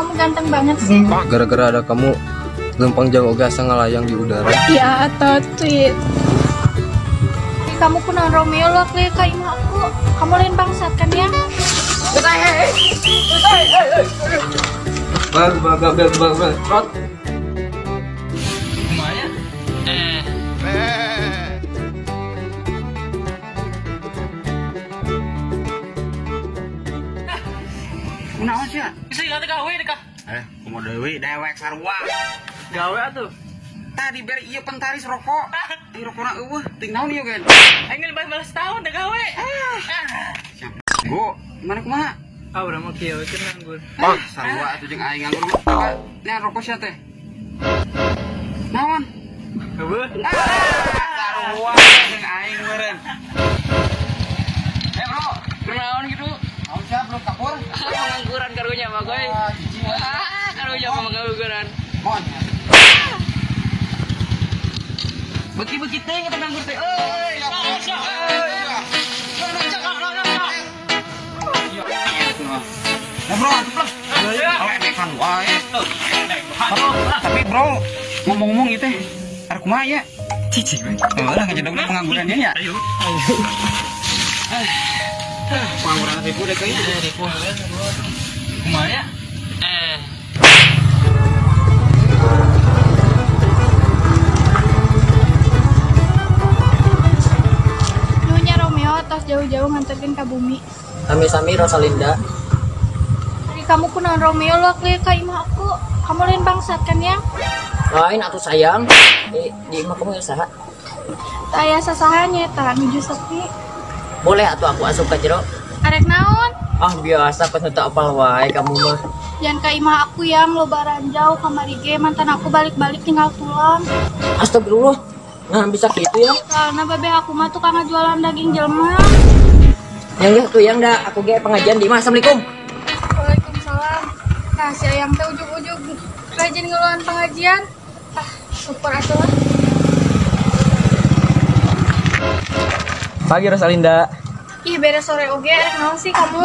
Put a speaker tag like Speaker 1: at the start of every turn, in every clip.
Speaker 1: kamu ganteng banget sih.
Speaker 2: Gara-gara ada kamu, lempang jauh asa ngelayang di udara.
Speaker 1: Iya, atau tweet. Kamu kunan Romeo lo kayak imah aku. Kamu lain bangsat kan ya?
Speaker 2: Rot.
Speaker 3: Kunaon sih?
Speaker 4: Bisa nggak gawe deh kak?
Speaker 3: Kumaha deui dewek sarua.
Speaker 4: Gawe atuh.
Speaker 3: Tadi beri ieu pentaris rokok. Di rokokna eueuh, ting naon ieu gen?
Speaker 4: Aing balas tahun dah gawe.
Speaker 3: Go, gimana kumaha?
Speaker 4: Ah udah mau kieu cenah gue.
Speaker 3: Sarua atuh jeung aing nganggur. Nya rokok sia teh. Naon?
Speaker 4: Eueuh.
Speaker 3: Sarua jeung aing meureun. Bro,
Speaker 4: Kunaon gitu?
Speaker 3: naon sia bro kapur?
Speaker 4: Pengangguran karunya mah gue. Karunya mah pengangguran.
Speaker 3: Mon.
Speaker 4: Beki-beki teh kita nganggur teh. Euy,
Speaker 3: Ya bro, atuh plus. Emekan wae. Tapi bro, ngomong-ngomong ieu teh, arek kumaha ya? Cici. Lah ngejadog pengangguran dia ya.
Speaker 4: Ayo.
Speaker 3: Pengangguran ribu deh kayaknya.
Speaker 4: Kumaha ya?
Speaker 1: Nunya Romeo tos jauh-jauh nganterin ke bumi.
Speaker 5: Sami-sami Rosalinda.
Speaker 1: Dari kamu kunan Romeo lo kayak imah aku. Kamu lain bangsat kan ya?
Speaker 5: Lain atuh sayang. Di imah kamu ya saha?
Speaker 1: Saya sasahannya tak nuju sepi.
Speaker 5: Boleh atuh aku asup ka jero.
Speaker 1: Arek naon?
Speaker 5: Ah biasa pas teu apal wae kamu mah.
Speaker 1: Jangan ke imah aku yang loba ranjau kamari ge mantan aku balik-balik tinggal pulang.
Speaker 5: Astagfirullah. Nah bisa gitu ya.
Speaker 1: Karena babe aku mah tukang jualan daging jelma.
Speaker 5: Yang ge tuh yang dah aku ge pengajian di imah. Assalamualaikum.
Speaker 1: Waalaikumsalam. Nah si ayam teh ujung-ujung rajin ngeluaran pengajian. Ah super atuh lah.
Speaker 5: Pagi Rosalinda.
Speaker 1: Ih beres sore oge arek naon sih kamu?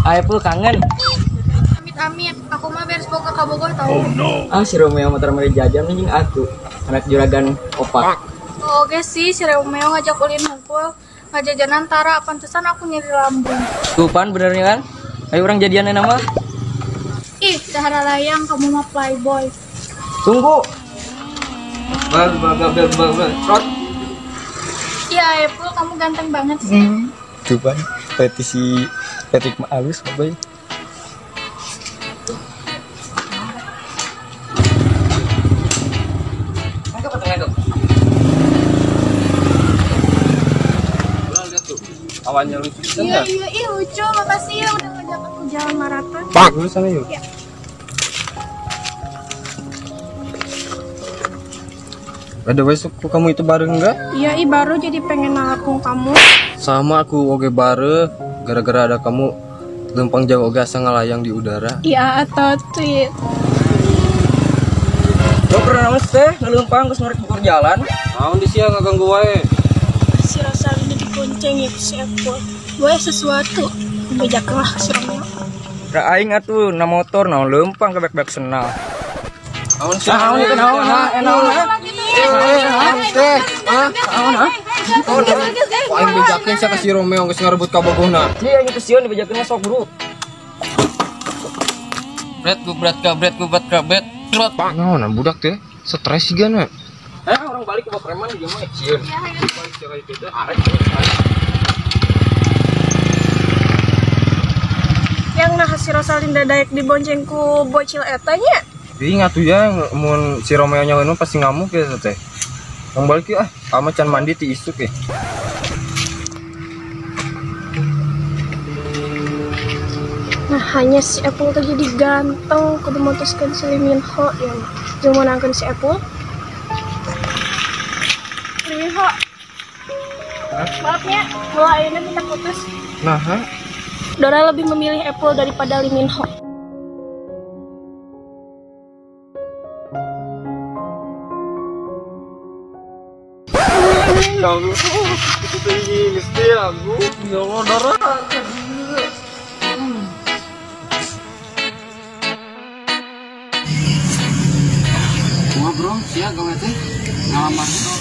Speaker 5: Aya pul kangen.
Speaker 1: Amit-amit, aku mah beres boga ka Bogor tau.
Speaker 5: Ah si Romeo motor meri jajan anjing aku. Anak juragan opak.
Speaker 1: Oh, oke sih si Romeo ngajak ulin hungkul. Ngajajanan tara pantesan aku nyeri lambung.
Speaker 5: Tuh pan benernya kan? Ayo orang jadian nama.
Speaker 1: Ih, dahara layang kamu mah playboy.
Speaker 5: Tunggu.
Speaker 2: Rot.
Speaker 1: Iya, April kamu ganteng banget sih.
Speaker 6: Tuh kan, petisi Patrick mah halus boy.
Speaker 2: Awannya lucu
Speaker 1: Iya, iya, lucu. Makasih ya udah ngajak aku jalan maraton.
Speaker 6: Bagus sana yuk.
Speaker 1: Ya.
Speaker 2: Ada besok kamu itu bareng enggak?
Speaker 1: Iya, baru jadi pengen nalakung kamu.
Speaker 2: Sama aku oge bare, gara-gara ada kamu, lempang jauh oge asa ngelayang di udara.
Speaker 1: Iya, atau tweet.
Speaker 5: Lo pernah naon teh ngelempang geus ngorek ukur jalan.
Speaker 2: Naon di siang ngaganggu wae.
Speaker 1: Si Rosalinda digonceng ya si April. Gue sesuatu. Bejaklah si Romeo.
Speaker 5: Da aing atuh na motor naon lempang ke bek-bek senal.
Speaker 2: Naon sih?
Speaker 5: Naon itu naon naon.
Speaker 2: Aing bejakeun sia ka si Romeo geus ngarebut ka bogohna.
Speaker 5: Iya ini kesion dibejakeun sok bro.
Speaker 2: Bret Rot. Naon budak teh? Stres juga na.
Speaker 5: Orang balik ke preman di mah cieun.
Speaker 2: Balik sia ka itu teh.
Speaker 5: Arek.
Speaker 1: Yang nah si Rosalinda daek dibonceng ku bocil etanya.
Speaker 2: Ingat tuh ya, mun si Romeo nyaweun pasti ngamuk ya teh. Yang balik ya, ama can mandi ti isuk ya.
Speaker 1: Nah hanya si Apple tuh jadi ganteng kudu memutuskan si Lee Min Ho ya. Jeung menangkeun si Apple. Lee Min Ho. Maafnya, mulai ini kita putus.
Speaker 2: Nah,
Speaker 1: Dora lebih memilih Apple daripada Lee Min Ho.
Speaker 2: ya Allah, itu tinggi mesti aku. Ya Allah, darah.
Speaker 3: sia gawe teh ngalamar itu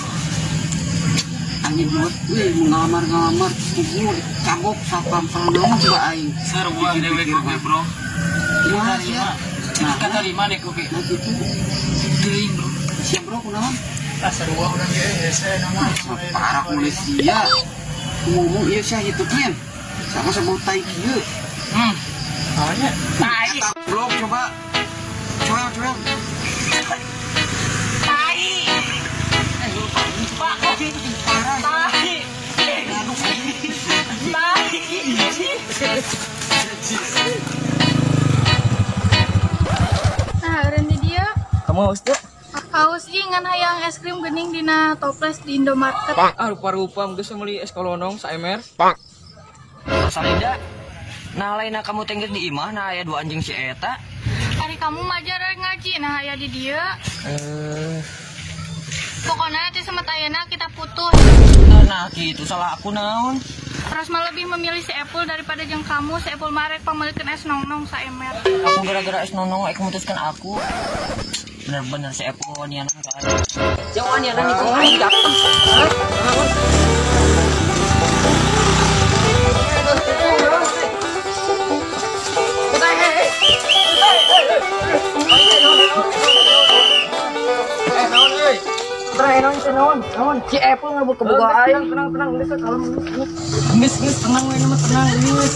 Speaker 3: anjing buat ngelamar kubur cabok sapam sana coba aing
Speaker 4: Sarua dewe kopi bro.
Speaker 3: kumaha sia
Speaker 4: Nah, kata di mana kopi?
Speaker 3: nah gitu teuing bro sia bro kunaon
Speaker 4: Sarua urang ge hese nama.
Speaker 3: parah mulai sia ngomong ieu sia itu kieu sama sebut tai kieu
Speaker 4: Awalnya tai.
Speaker 3: bro coba
Speaker 4: Tai. Pak kopi
Speaker 3: parah
Speaker 4: tai.
Speaker 1: Nah, Randy dia
Speaker 6: Kamu haus tuh?
Speaker 1: haus ngan hayang es krim gening dina toples di Indomarket.
Speaker 5: Ah rupa-rupa geus meuli es kolonong saemer.
Speaker 4: Salida. Nah lainna kamu tenggeus di imah nah aya dua anjing si eta.
Speaker 1: Hari kamu majar ngaji nah aya di dia. Pokoknya nanti sama Tayana kita putus.
Speaker 4: Nah gitu salah aku naon.
Speaker 1: Terus mah lebih memilih si Apple daripada jeung kamu. Si Apple marek pamelikeun es nong-nong saemer.
Speaker 4: Aku gara-gara es nonong ek memutuskan aku. Bener-bener si Epo wanianan kan.
Speaker 5: Jauh anianan itu aing datang. Naon si Apple ngebut keboga aing. Tenang geus kalem geus tenang we mah tenang geus.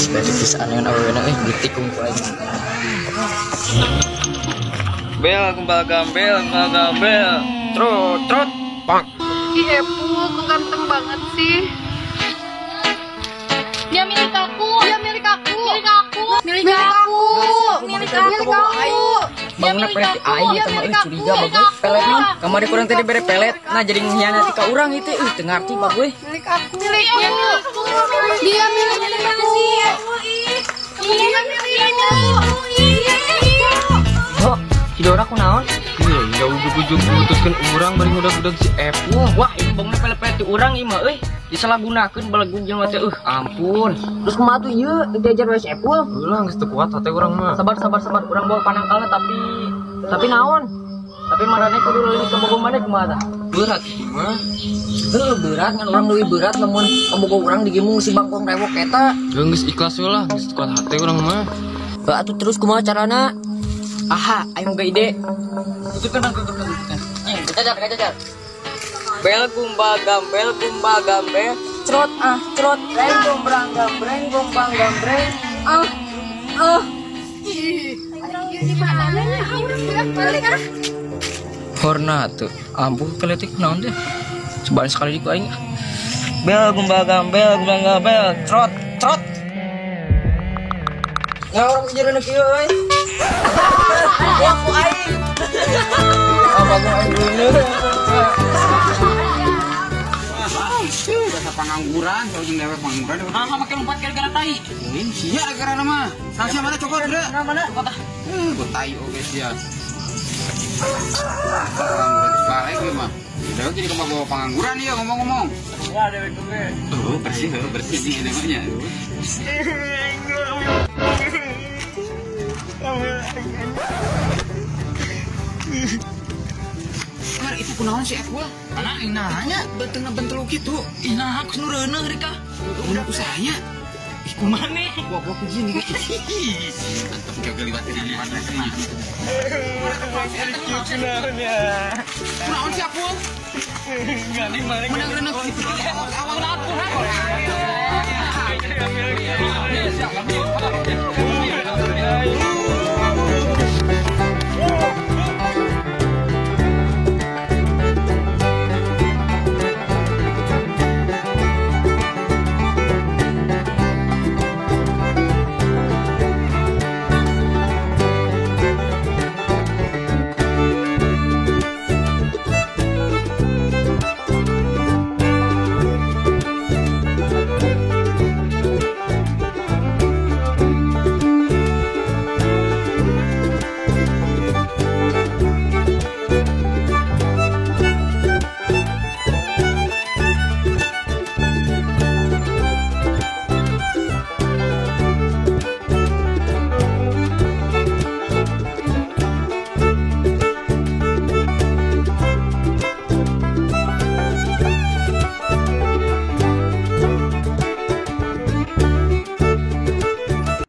Speaker 6: Dari pisan yang aweuna butik kumpul aing.
Speaker 5: Bel kembal gambel. Trot.
Speaker 1: Si Apple kok ganteng banget sih. Dia milik aku.
Speaker 5: Bangunna pelet aing eta mah curiga bagus. Pelet mah kamari kurang tadi bere pelet. Nah jadi ngianati ka urang itu teu ngarti bagus.
Speaker 1: Milik aku. Dia milik aku.
Speaker 5: Oh, hidora kunaon?
Speaker 2: Iya, udah ujug-ujug putuskan urang bari budak-budak si Apple.
Speaker 5: Wah, ini bangunna pelet-pelet ti urang ieu mah euy. Disalahgunakeun balagu jelema teh ampun. Terus kumaha tuh ieu diajar we si Apple?
Speaker 2: Ulah geus teu kuat hate urang mah.
Speaker 5: Sabar urang bawa panangkalna tapi naon? Tapi marane kudu leuwih ke bogo maneh kumaha tah?
Speaker 2: Berat mah.
Speaker 5: Berat ngan urang leuwih berat lamun ke bogo urang digimung si bangkong rewok eta.
Speaker 2: Geus ikhlas we lah, geus kuat hate urang mah.
Speaker 5: Atuh terus kumaha carana? Aha, ayo boga ide. Tutupkan. Cacar. Bel gumba gambel, crot, reng gombrang gambreng.
Speaker 6: Horna tuh. Ampuh keletik naon teh. Cobaan sekali di ku aing.
Speaker 5: Bel gumba gambel, trot. Ya orang pikiran kieu euy. Aku aing. Abang aing bener.
Speaker 3: Bahasa pengangguran, kalau jeung dewe pengangguran.
Speaker 4: Ah make lompat gara-gara tai.
Speaker 3: Ini sia gara nama. Sanksi mana cokot udah?
Speaker 4: Mana? Kota.
Speaker 3: Buat tai oke sia. Pengangguran bae ge mah. Dewe jadi bawa pengangguran ya ngomong-ngomong.
Speaker 4: Wah dewe kowe.
Speaker 3: Bersih sih namanya. Mar itu kunaon si Apple?
Speaker 4: Anak inahnya
Speaker 3: Bentel gitu.
Speaker 4: inah aku nureuneuh rek ka.
Speaker 3: Udah usahanya.
Speaker 4: Ih kumane?
Speaker 3: Gua pujiin nih. Mantap jaga liwat di mana kena. Kunaon si Apple?
Speaker 4: Enggak di mana.
Speaker 3: Menang-menang gitu. Awal aku.